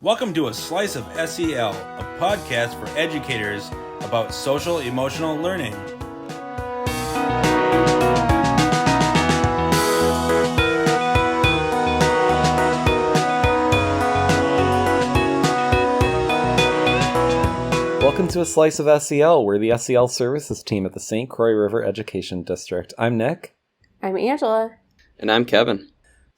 Welcome to A Slice of SEL, a podcast for educators about social emotional learning. Welcome to A Slice of SEL. We're the SEL services team at the St. Croix River Education District. I'm Nick. I'm Angela. And I'm Kevin.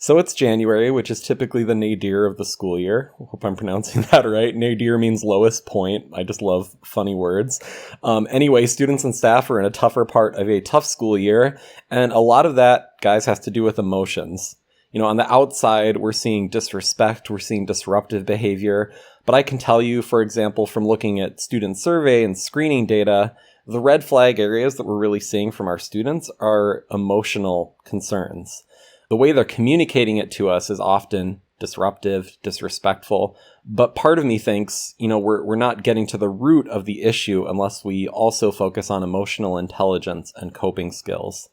So it's January, which is typically the nadir of the school year. I hope I'm pronouncing that right. Nadir means lowest point. I just love funny words. Anyway, students and staff are in a tougher part of a tough school year. And a lot of that, guys, has to do with emotions. You know, on the outside, we're seeing disrespect, we're seeing disruptive behavior. But I can tell you, for example, from looking at student survey and screening data, the red flag areas that we're really seeing from our students are emotional concerns. The way they're communicating it to us is often disruptive, disrespectful. But part of me thinks, you know, we're not getting to the root of the issue unless we also focus on emotional intelligence and coping skills.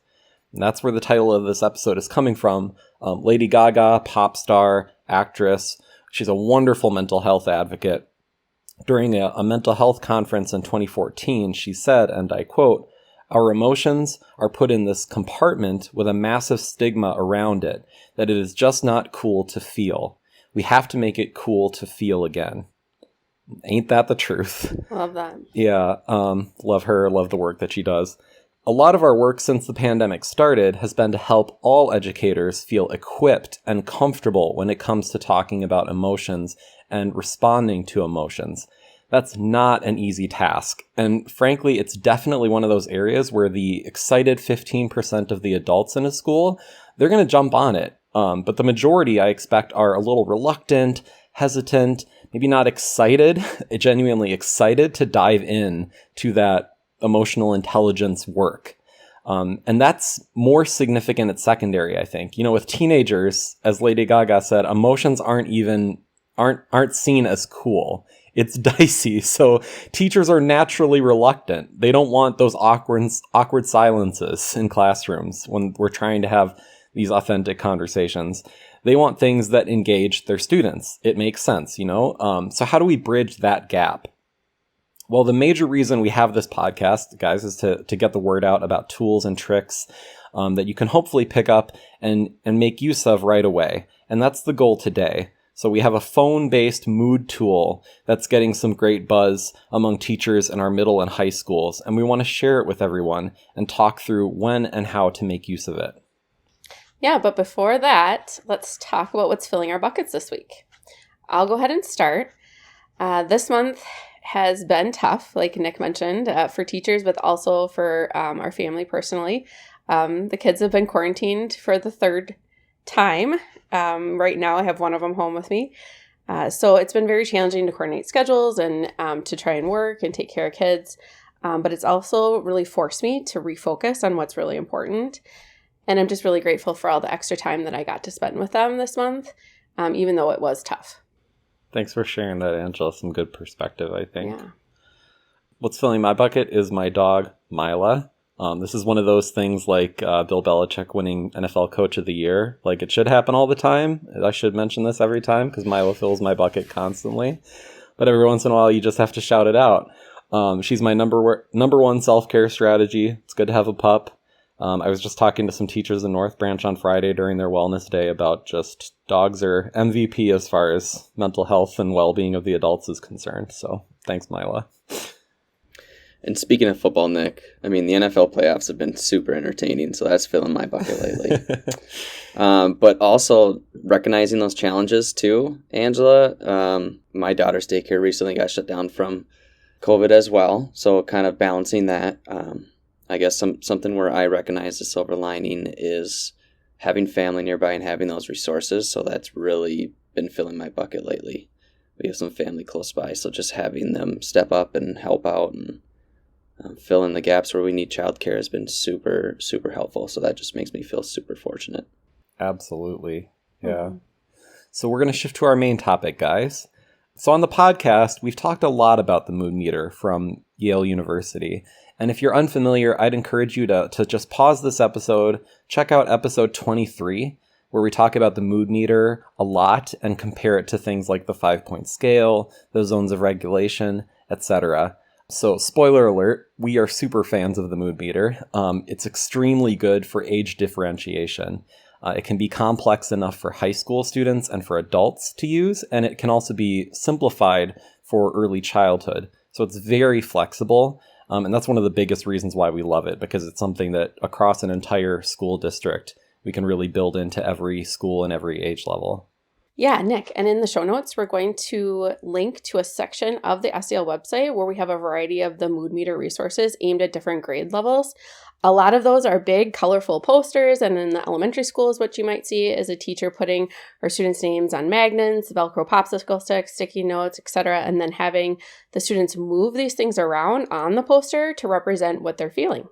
And that's where the title of this episode is coming from. Lady Gaga, pop star, actress. She's a wonderful mental health advocate. During a mental health conference in 2014, she said, and I quote, "Our emotions are put in this compartment with a massive stigma around it, that it is just not cool to feel. We have to make it cool to feel again." Ain't that the truth? Love that. Yeah, love her, love the work that she does. A lot of our work since the pandemic started has been to help all educators feel equipped and comfortable when it comes to talking about emotions and responding to emotions. That's not an easy task. And frankly, it's definitely one of those areas where the excited 15% of the adults in a school, they're going to jump on it. But the majority, I expect, are a little reluctant, hesitant, maybe not excited, genuinely excited to dive in to that emotional intelligence work. And that's more significant at secondary, I think. You know, with teenagers, as Lady Gaga said, emotions aren't seen as cool. It's dicey, so teachers are naturally reluctant. They don't want those awkward silences in classrooms when we're trying to have these authentic conversations. They want things that engage their students. It makes sense, you know? So how do we bridge that gap? Well, the major reason we have this podcast, guys, is to get the word out about tools and tricks that you can hopefully pick up and make use of right away. And that's the goal today. So we have a phone-based mood tool that's getting some great buzz among teachers in our middle and high schools, and we want to share it with everyone and talk through when and how to make use of it. Yeah, but before that, let's talk about what's filling our buckets this week. I'll go ahead and start. This month has been tough, like Nick mentioned, for teachers, but also for our family personally. The kids have been quarantined for the third time. Right now I have one of them home with me. So it's been very challenging to coordinate schedules and to try and work and take care of kids. But it's also really forced me to refocus on what's really important. And I'm just really grateful for all the extra time that I got to spend with them this month, even though it was tough. Thanks for sharing that, Angela. Some good perspective, I think. Yeah. What's filling my bucket is my dog, Mila. This is one of those things like Bill Belichick winning NFL Coach of the Year. Like, it should happen all the time. I should mention this every time because Mila fills my bucket constantly. But every once in a while, you just have to shout it out. She's my number one self-care strategy. It's good to have a pup. I was just talking to some teachers in North Branch on Friday during their wellness day about just dogs are MVP as far as mental health and well-being of the adults is concerned. So thanks, Mila. And speaking of football, Nick, I mean, the NFL playoffs have been super entertaining, so that's filling my bucket lately. But also recognizing those challenges too, Angela. My daughter's daycare recently got shut down from COVID as well, so kind of balancing that. I guess something where I recognize the silver lining is having family nearby and having those resources, so that's really been filling my bucket lately. We have some family close by, so just having them step up and help out and fill in the gaps where we need childcare has been super, super helpful. So that just makes me feel super fortunate. Absolutely. Yeah. Mm-hmm. So we're going to shift to our main topic, guys. So on the podcast, we've talked a lot about the mood meter from Yale University. And if you're unfamiliar, I'd encourage you to just pause this episode, check out episode 23. where we talk about the mood meter a lot and compare it to things like the 5-point scale, the zones of regulation, etc. So spoiler alert, we are super fans of the mood meter. It's extremely good for age differentiation. It can be complex enough for high school students and for adults to use, and it can also be simplified for early childhood. So it's very flexible, and that's one of the biggest reasons why we love it, because it's something that across an entire school district, we can really build into every school and every age level. Yeah, Nick. And in the show notes, we're going to link to a section of the SEL website where we have a variety of the mood meter resources aimed at different grade levels. A lot of those are big, colorful posters. And in the elementary schools, what you might see is a teacher putting her students' names on magnets, Velcro popsicle sticks, sticky notes, etc., and then having the students move these things around on the poster to represent what they're feeling.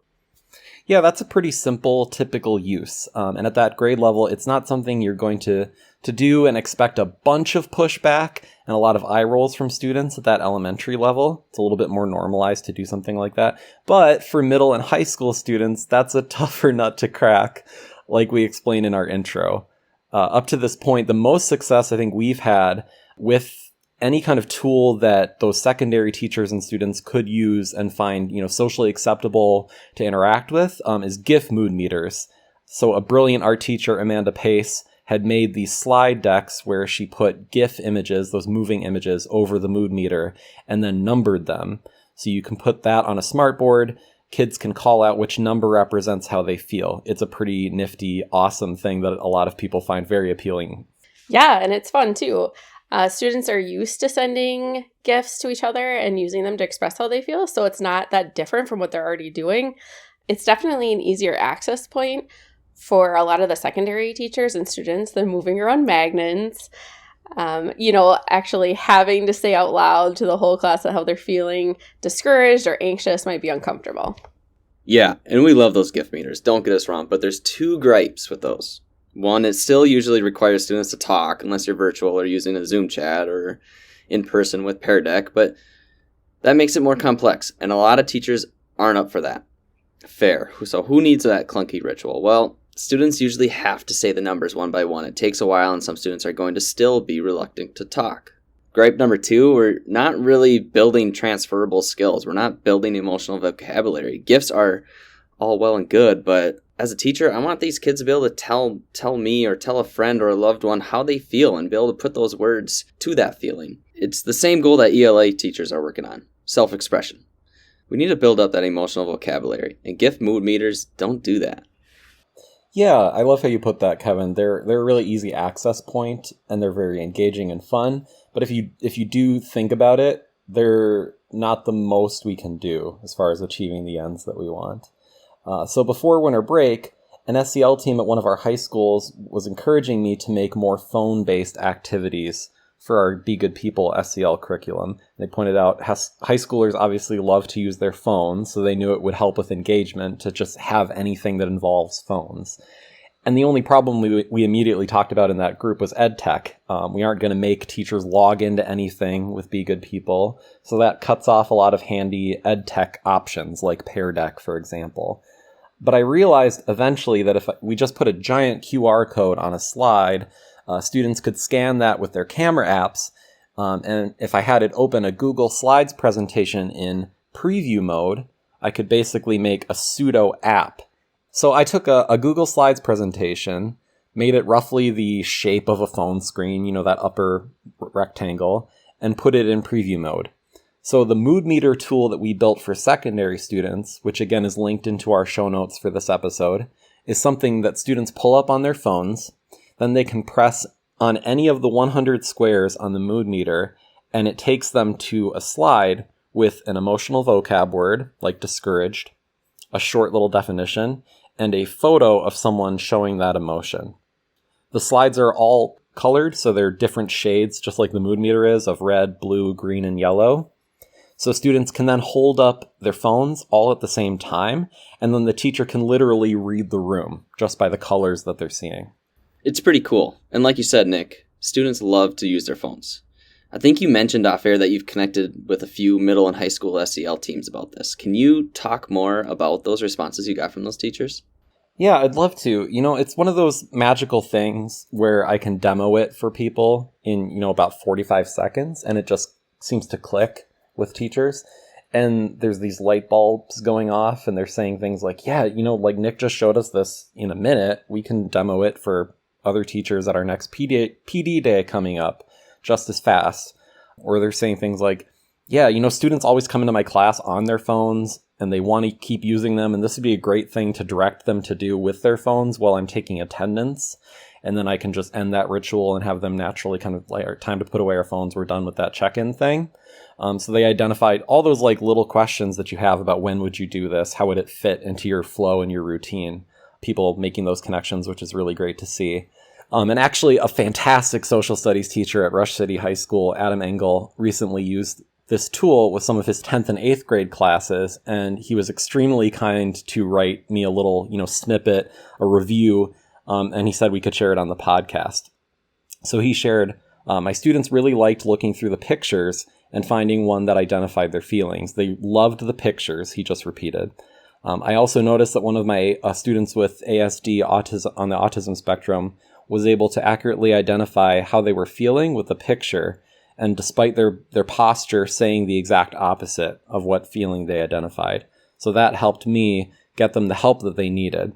Yeah, that's a pretty simple, typical use. And at that grade level, it's not something you're going to do and expect a bunch of pushback and a lot of eye rolls from students at that elementary level. It's a little bit more normalized to do something like that. But for middle and high school students, that's a tougher nut to crack, like we explained in our intro. Up to this point, the most success I think we've had with any kind of tool that those secondary teachers and students could use and find, socially acceptable to interact with is GIF Mood Meters. So a brilliant art teacher, Amanda Pace, had made these slide decks where she put GIF images, those moving images, over the mood meter and then numbered them. So you can put that on a smartboard. Kids can call out which number represents how they feel. It's a pretty nifty, awesome thing that a lot of people find very appealing. Yeah, and it's fun too. Students are used to sending GIFs to each other and using them to express how they feel, so it's not that different from what they're already doing. It's definitely an easier access point for a lot of the secondary teachers and students than moving around magnets. Actually having to say out loud to the whole class how they're feeling discouraged or anxious might be uncomfortable. Yeah, and we love those GIF meters, don't get us wrong, but there's 2 gripes with those. One, it still usually requires students to talk unless you're virtual or using a Zoom chat or in person with Pear Deck, but that makes it more complex, and a lot of teachers aren't up for that. Fair. So who needs that clunky ritual? Well, students usually have to say the numbers one by one. It takes a while, and some students are going to still be reluctant to talk. Gripe number 2, we're not really building transferable skills. We're not building emotional vocabulary. GIFs are all well and good, but as a teacher, I want these kids to be able to tell me or tell a friend or a loved one how they feel and be able to put those words to that feeling. It's the same goal that ELA teachers are working on, self-expression. We need to build up that emotional vocabulary, and GIF mood meters don't do that. Yeah, I love how you put that, Kevin. They're a really easy access point, and they're very engaging and fun. But if you do think about it, they're not the most we can do as far as achieving the ends that we want. So before winter break, an SEL team at one of our high schools was encouraging me to make more phone-based activities for our Be Good People SEL curriculum. They pointed out high schoolers obviously love to use their phones, so they knew it would help with engagement to just have anything that involves phones. And the only problem we immediately talked about in that group was ed tech. We aren't going to make teachers log into anything with Be Good People, so that cuts off a lot of handy ed tech options like Pear Deck, for example. But I realized eventually that if we just put a giant QR code on a slide, students could scan that with their camera apps, and if I had it open a Google Slides presentation in preview mode, I could basically make a pseudo app. So I took a Google Slides presentation, made it roughly the shape of a phone screen, that upper rectangle, and put it in preview mode. So the mood meter tool that we built for secondary students, which again is linked into our show notes for this episode, is something that students pull up on their phones. Then they can press on any of the 100 squares on the mood meter, and it takes them to a slide with an emotional vocab word, like discouraged, a short little definition, and a photo of someone showing that emotion. The slides are all colored, so they're different shades, just like the mood meter is, of red, blue, green, and yellow. So students can then hold up their phones all at the same time, and then the teacher can literally read the room just by the colors that they're seeing. It's pretty cool. And like you said, Nick, students love to use their phones. I think you mentioned off air that you've connected with a few middle and high school SEL teams about this. Can you talk more about those responses you got from those teachers? Yeah, I'd love to. It's one of those magical things where I can demo it for people in, about 45 seconds, and it just seems to click with teachers. And there's these light bulbs going off, and they're saying things like, yeah, like Nick just showed us this in a minute. We can demo it for other teachers at our next PD day coming up just as fast. Or they're saying things like, yeah, students always come into my class on their phones and they want to keep using them. And this would be a great thing to direct them to do with their phones while I'm taking attendance. And then I can just end that ritual and have them naturally kind of like, time to put away our phones. We're done with that check-in thing. So they identified all those like little questions that you have about when would you do this? How would it fit into your flow and your routine? People making those connections, which is really great to see. And actually a fantastic social studies teacher at Rush City High School, Adam Engel, recently used this tool with some of his 10th and 8th grade classes, and he was extremely kind to write me a little, snippet, a review, and he said we could share it on the podcast. So he shared, my students really liked looking through the pictures and finding one that identified their feelings. They loved the pictures, he just repeated. I also noticed that one of my students with ASD autism on the autism spectrum was able to accurately identify how they were feeling with the picture, and despite their posture saying the exact opposite of what feeling they identified. So that helped me get them the help that they needed.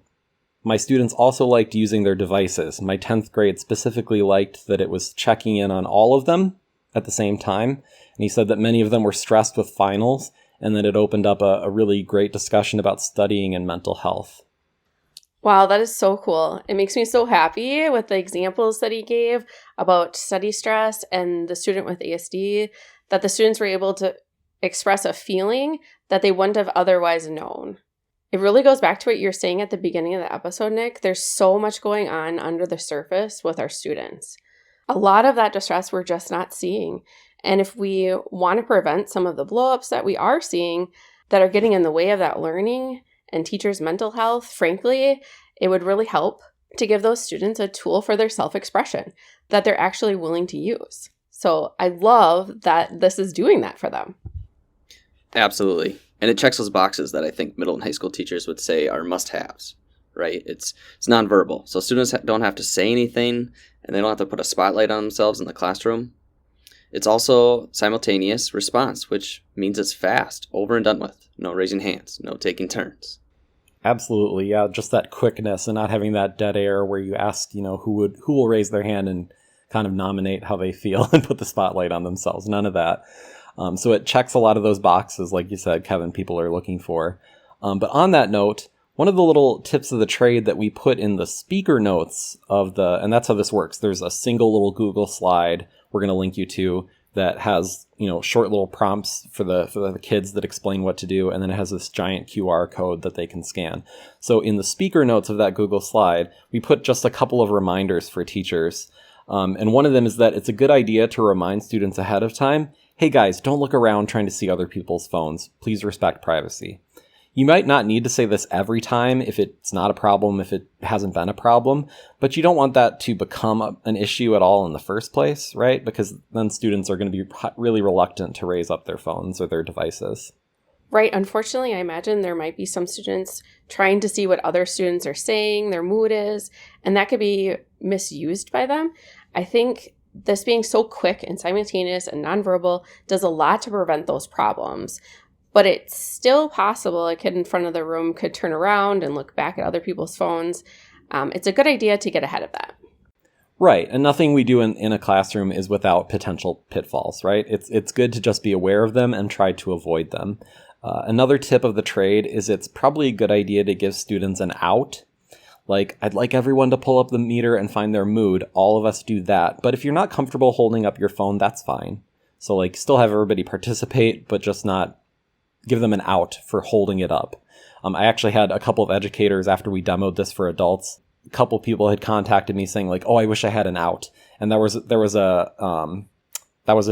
My students also liked using their devices. My 10th grade specifically liked that it was checking in on all of them at the same time. And he said that many of them were stressed with finals, and that it opened up a really great discussion about studying and mental health. Wow, that is so cool. It makes me so happy with the examples that he gave about study stress and the student with ASD, that the students were able to express a feeling that they wouldn't have otherwise known. It really goes back to what you're saying at the beginning of the episode, Nick. There's so much going on under the surface with our students. A lot of that distress we're just not seeing. And if we want to prevent some of the blowups that we are seeing that are getting in the way of that learning and teachers' mental health, frankly, it would really help to give those students a tool for their self-expression that they're actually willing to use. So I love that this is doing that for them. Absolutely. And it checks those boxes that I think middle and high school teachers would say are must-haves, right? It's nonverbal. So students don't have to say anything, and they don't have to put a spotlight on themselves in the classroom. It's also simultaneous response, which means it's fast, over and done with. No raising hands, no taking turns. Absolutely, yeah. Just that quickness and not having that dead air where you ask, who will raise their hand and kind of nominate how they feel and put the spotlight on themselves. None of that. So it checks a lot of those boxes, like you said, Kevin, people are looking for. But on that note, one of the little tips of the trade that we put in the speaker notes and that's how this works. There's a single little Google slide we're going to link you to that has, short little prompts for the kids that explain what to do. And then it has this giant QR code that they can scan. So in the speaker notes of that Google slide, we put just a couple of reminders for teachers. And one of them is that it's a good idea to remind students ahead of time, hey guys, don't look around trying to see other people's phones. Please respect privacy. You might not need to say this every time if it's not a problem, if it hasn't been a problem, but you don't want that to become an issue at all in the first place, right? Because then students are going to be really reluctant to raise up their phones or their devices. Right. Unfortunately, I imagine there might be some students trying to see what other students are saying, their mood is, and that could be misused by them. I think this being so quick and simultaneous and nonverbal does a lot to prevent those problems. But it's still possible a kid in front of the room could turn around and look back at other people's phones. It's a good idea to get ahead of that. Right. And nothing we do in a classroom is without potential pitfalls, right? It's good to just be aware of them and try to avoid them. Another tip of the trade is it's probably a good idea to give students an out. Like, I'd like everyone to pull up the meter and find their mood. All of us do that. But if you're not comfortable holding up your phone, that's fine. So still have everybody participate, but just not give them an out for holding it up. I actually had a couple of educators after we demoed this for adults. A couple people had contacted me saying oh, I wish I had an out. And there was a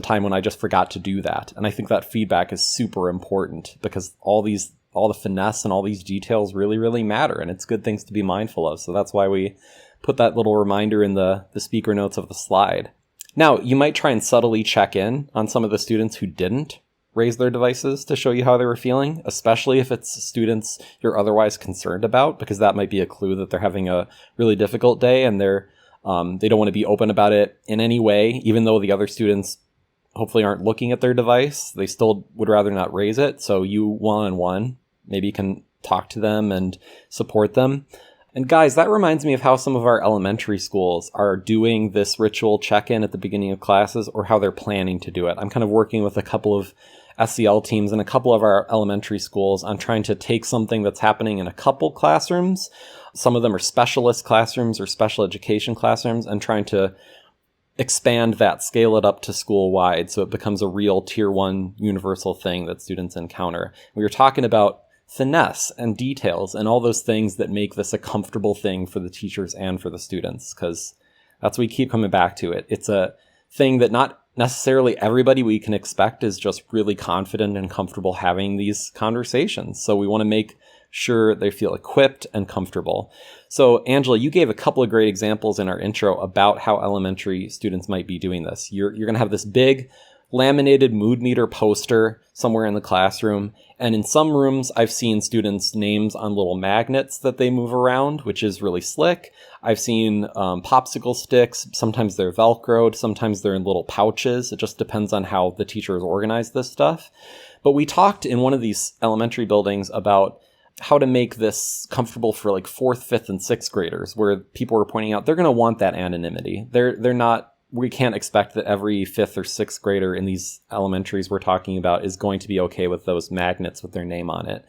time when I just forgot to do that. And I think that feedback is super important because all the finesse and all these details really, really matter. And it's good things to be mindful of. So that's why we put that little reminder in the speaker notes of the slide. Now, you might try and subtly check in on some of the students who didn't raise their devices to show you how they were feeling, especially if it's students you're otherwise concerned about, because that might be a clue that they're having a really difficult day and they don't want to be open about it in any way, even though the other students hopefully aren't looking at their device. They still would rather not raise it. So you one-on-one, maybe you can talk to them and support them. And guys, that reminds me of how some of our elementary schools are doing this ritual check-in at the beginning of classes, or how they're planning to do it. I'm kind of working with a couple of SEL teams in a couple of our elementary schools on trying to take something that's happening in a couple classrooms. Some of them are specialist classrooms or special education classrooms, and trying to expand that, scale it up to school-wide so it becomes a real tier 1 universal thing that students encounter. We were talking about finesse and details and all those things that make this a comfortable thing for the teachers and for the students, because that's what we keep coming back to it. It's a thing that not necessarily everybody we can expect is just really confident and comfortable having these conversations. So we want to make sure they feel equipped and comfortable. So Angela, you gave a couple of great examples in our intro about how elementary students might be doing this. You're going to have this big laminated mood meter poster somewhere in the classroom. And in some rooms, I've seen students' names on little magnets that they move around, which is really slick. I've seen popsicle sticks. Sometimes they're Velcroed. Sometimes they're in little pouches. It just depends on how the teacher has organized this stuff. But we talked in one of these elementary buildings about how to make this comfortable for like 4th, 5th, and 6th graders, where people were pointing out they're going to want that anonymity. We can't expect that every 5th or 6th grader in these elementaries we're talking about is going to be okay with those magnets with their name on it.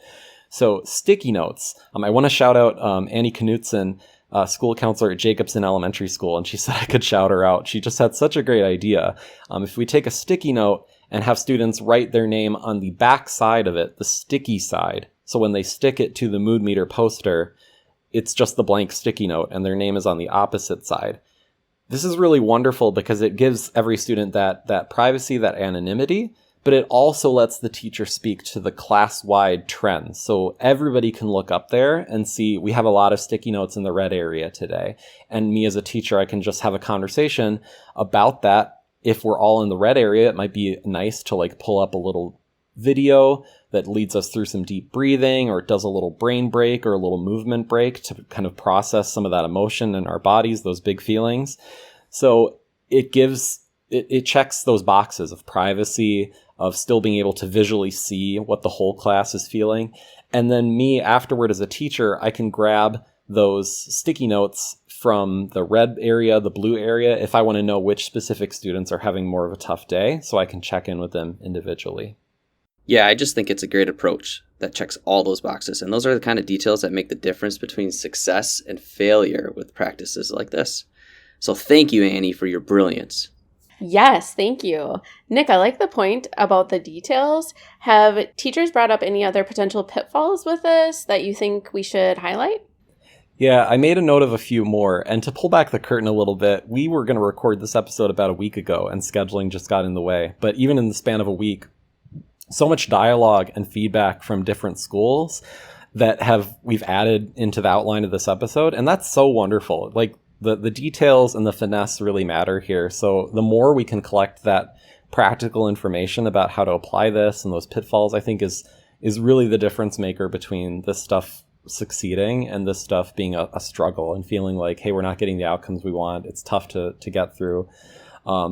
So sticky notes. I want to shout out Annie Knutson, school counselor at Jacobson Elementary School, and she said I could shout her out. She just had such a great idea. If we take a sticky note and have students write their name on the back side of it, the sticky side, so when they stick it to the mood meter poster, it's just the blank sticky note and their name is on the opposite side. This is really wonderful because it gives every student that privacy, that anonymity, but it also lets the teacher speak to the class-wide trends. So everybody can look up there and see, we have a lot of sticky notes in the red area today. And me as a teacher, I can just have a conversation about that. If we're all in the red area, it might be nice to like pull up a little video that leads us through some deep breathing, or it does a little brain break or a little movement break to kind of process some of that emotion in our bodies, those big feelings. So it checks those boxes of privacy, of still being able to visually see what the whole class is feeling. And then me afterward as a teacher, I can grab those sticky notes from the red area, the blue area, if I want to know which specific students are having more of a tough day, so I can check in with them individually. Yeah, I just think it's a great approach that checks all those boxes. And those are the kind of details that make the difference between success and failure with practices like this. So thank you, Annie, for your brilliance. Yes, thank you. Nick, I like the point about the details. Have teachers brought up any other potential pitfalls with this that you think we should highlight? Yeah, I made a note of a few more. And to pull back the curtain a little bit, we were going to record this episode about a week ago, and scheduling just got in the way. But even in the span of a week, so much dialogue and feedback from different schools that we've added into the outline of this episode. And that's so wonderful. Like the details and the finesse really matter here. So the more we can collect that practical information about how to apply this and those pitfalls, I think is really the difference maker between this stuff succeeding and this stuff being a struggle and feeling like, hey, we're not getting the outcomes we want. It's tough to get through.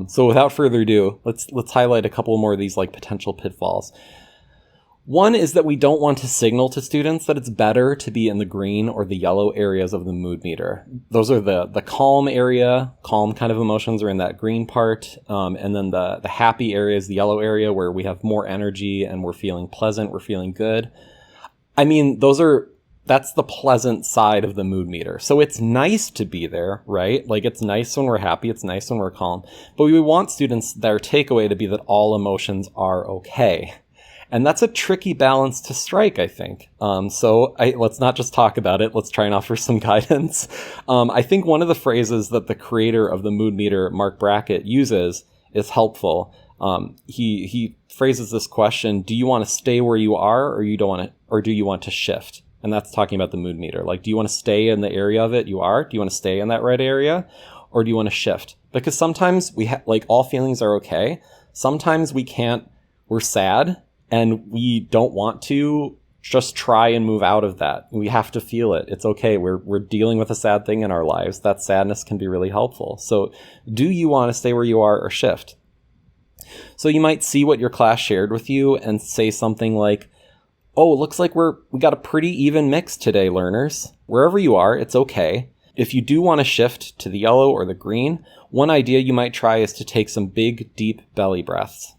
So without further ado, let's highlight a couple more of these like potential pitfalls. One is that we don't want to signal to students that it's better to be in the green or the yellow areas of the mood meter. Those are the calm area. Calm kind of emotions are in that green part. And then the happy areas, the yellow area, where we have more energy and we're feeling pleasant, we're feeling good. I mean, that's the pleasant side of the mood meter. So it's nice to be there, right? Like it's nice when we're happy, it's nice when we're calm. But we want students, their takeaway to be that all emotions are okay. And that's a tricky balance to strike, I think. Let's not just talk about it. Let's try and offer some guidance. I think one of the phrases that the creator of the mood meter, Mark Brackett, uses is helpful. He phrases this question: do you want to stay where you are, or do you want to shift? And that's talking about the mood meter. Like, do you want to stay in the area of it you are? Do you want to stay in that red area? Or do you want to shift? Because sometimes all feelings are okay. Sometimes we can't. We're sad And we don't want to just try and move out of that. We have to feel it. It's okay. We're dealing with a sad thing in our lives. That sadness can be really helpful. So do you want to stay where you are or shift? So you might see what your class shared with you and say something like, oh, looks like we got a pretty even mix today, learners. Wherever you are, it's okay. If you do want to shift to the yellow or the green, one idea you might try is to take some big, deep belly breaths.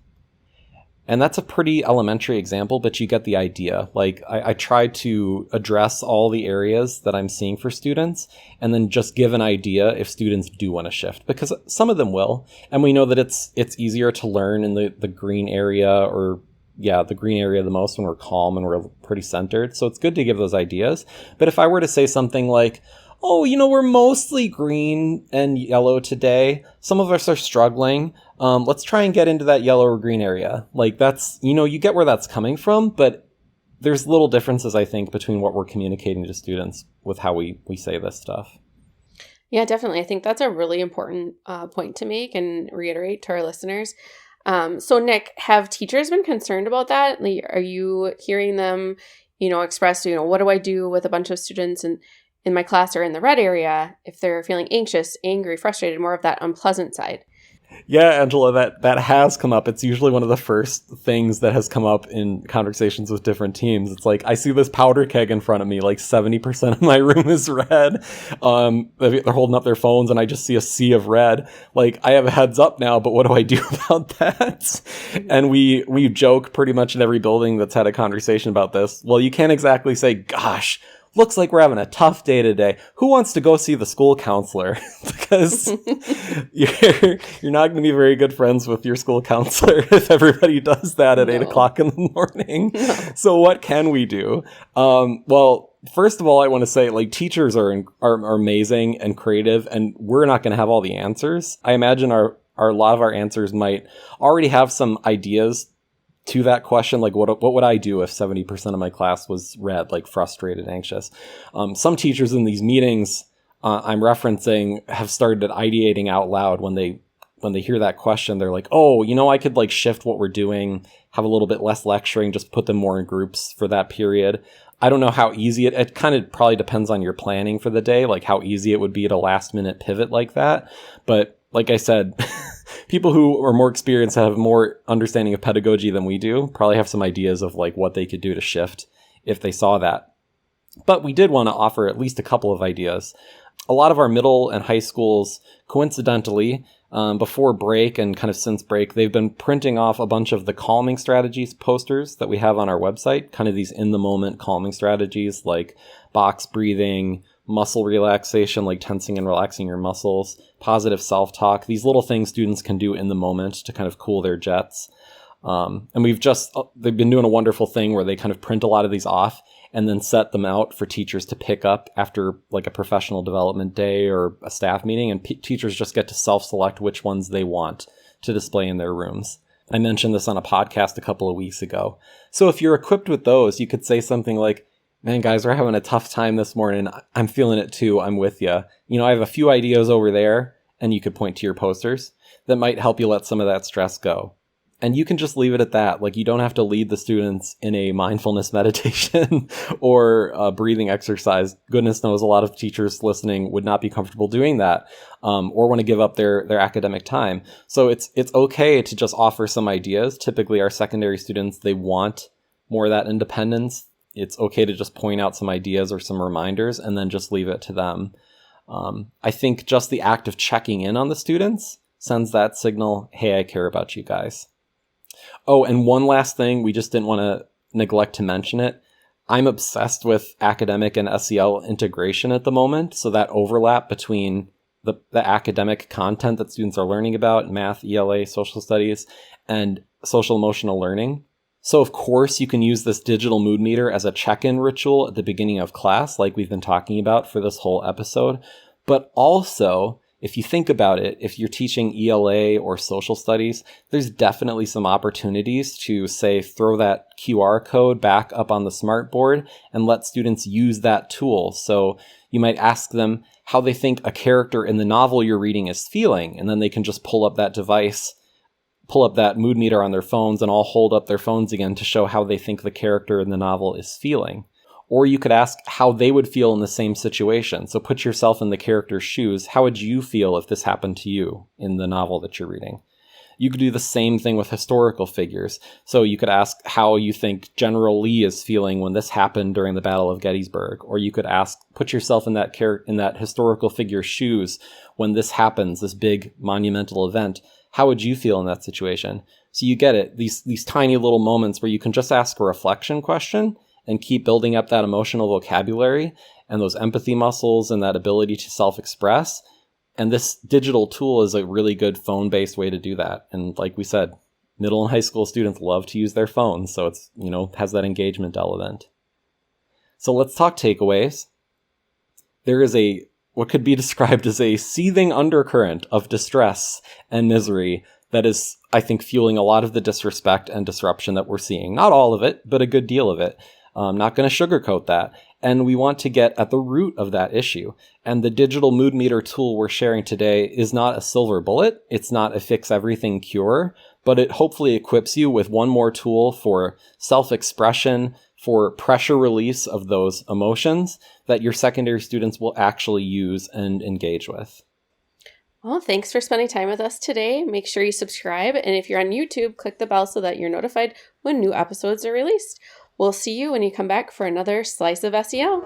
And that's a pretty elementary example, but you get the idea. Like, I try to address all the areas that I'm seeing for students and then just give an idea if students do want to shift, because some of them will. And we know that it's easier to learn in the green area, or the green area the most when we're calm and we're pretty centered. So it's good to give those ideas. But if I were to say something like, oh, we're mostly green and yellow today. Some of us are struggling. Let's try and get into that yellow or green area. Like, that's, you get where that's coming from, but there's little differences, I think, between what we're communicating to students with how we say this stuff. Yeah, definitely. I think that's a really important point to make and reiterate to our listeners. So Nick, have teachers been concerned about that? Like, are you hearing them, express, what do I do with a bunch of students in my class or in the red area if they're feeling anxious, angry, frustrated, more of that unpleasant side? Yeah, Angela, that has come up. It's usually one of the first things that has come up in conversations with different teams. It's like, I see this powder keg in front of me, like 70% of my room is red. They're holding up their phones and I just see a sea of red. Like, I have a heads up now, but what do I do about that? And we joke pretty much in every building that's had a conversation about this. Well, you can't exactly say, gosh, looks like we're having a tough day today. Who wants to go see the school counselor? Because you're not going to be very good friends with your school counselor if everybody does that at 8 o'clock in the morning. No. So what can we do? Well, first of all, I want to say, like, teachers are amazing and creative, and we're not going to have all the answers. I imagine a lot of our answers might already have some ideas to that question, like what would I do if 70% of my class was red, like frustrated, anxious? Some teachers in these meetings I'm referencing have started ideating out loud when they hear that question. They're like, oh, I could like shift what we're doing, have a little bit less lecturing, just put them more in groups for that period. I don't know how easy it kind of probably depends on your planning for the day, like how easy it would be to last minute pivot like that. But like I said, people who are more experienced, have more understanding of pedagogy than we do, probably have some ideas of like what they could do to shift if they saw that. But we did want to offer at least a couple of ideas. A lot of our middle and high schools, coincidentally, before break and kind of since break, they've been printing off a bunch of the calming strategies posters that we have on our website, kind of these in-the-moment calming strategies like box breathing, muscle relaxation, like tensing and relaxing your muscles, positive self-talk, these little things students can do in the moment to kind of cool their jets. And they've been doing a wonderful thing where they kind of print a lot of these off and then set them out for teachers to pick up after like a professional development day or a staff meeting. And teachers just get to self-select which ones they want to display in their rooms. I mentioned this on a podcast a couple of weeks ago. So if you're equipped with those, you could say something like, man, guys, we're having a tough time this morning. I'm feeling it too. I'm with you. I have a few ideas over there, and you could point to your posters that might help you let some of that stress go. And you can just leave it at that. Like, you don't have to lead the students in a mindfulness meditation or a breathing exercise. Goodness knows a lot of teachers listening would not be comfortable doing that, or want to give up their academic time. So it's okay to just offer some ideas. Typically, our secondary students, they want more of that independence. It's okay to just point out some ideas or some reminders and then just leave it to them. I think just the act of checking in on the students sends that signal, hey, I care about you guys. Oh, and one last thing, we just didn't want to neglect to mention it. I'm obsessed with academic and SEL integration at the moment. So that overlap between the academic content that students are learning about, math, ELA, social studies, and social emotional learning. So of course you can use this digital mood meter as a check-in ritual at the beginning of class, like we've been talking about for this whole episode. But also, if you think about it, if you're teaching ELA or social studies, there's definitely some opportunities to, say, throw that QR code back up on the smartboard and let students use that tool. So you might ask them how they think a character in the novel you're reading is feeling, and then they can just pull up that device pull up that mood meter on their phones and all hold up their phones again to show how they think the character in the novel is feeling. Or you could ask how they would feel in the same situation. So put yourself in the character's shoes. How would you feel if this happened to you in the novel that you're reading? You could do the same thing with historical figures. So you could ask how you think General Lee is feeling when this happened during the Battle of Gettysburg. Or you could ask, put yourself in that historical figure's shoes when this happens, this big monumental event. How would you feel in that situation? So you get it, these tiny little moments where you can just ask a reflection question and keep building up that emotional vocabulary and those empathy muscles and that ability to self-express. And this digital tool is a really good phone-based way to do that. And like we said, middle and high school students love to use their phones, so it's, has that engagement element. So let's talk takeaways. There is what could be described as a seething undercurrent of distress and misery that is, I think, fueling a lot of the disrespect and disruption that we're seeing. Not all of it, but a good deal of it. I'm not going to sugarcoat that. And we want to get at the root of that issue. And the digital mood meter tool we're sharing today is not a silver bullet. It's not a fix everything cure, but it hopefully equips you with one more tool for self-expression, for pressure release of those emotions that your secondary students will actually use and engage with. Well, thanks for spending time with us today. Make sure you subscribe. And if you're on YouTube, click the bell so that you're notified when new episodes are released. We'll see you when you come back for another Slice of SEL.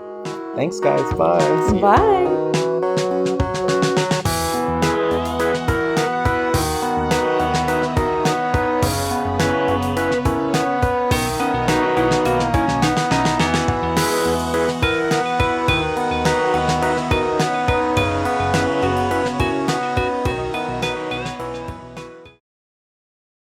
Thanks, guys. Bye. Bye.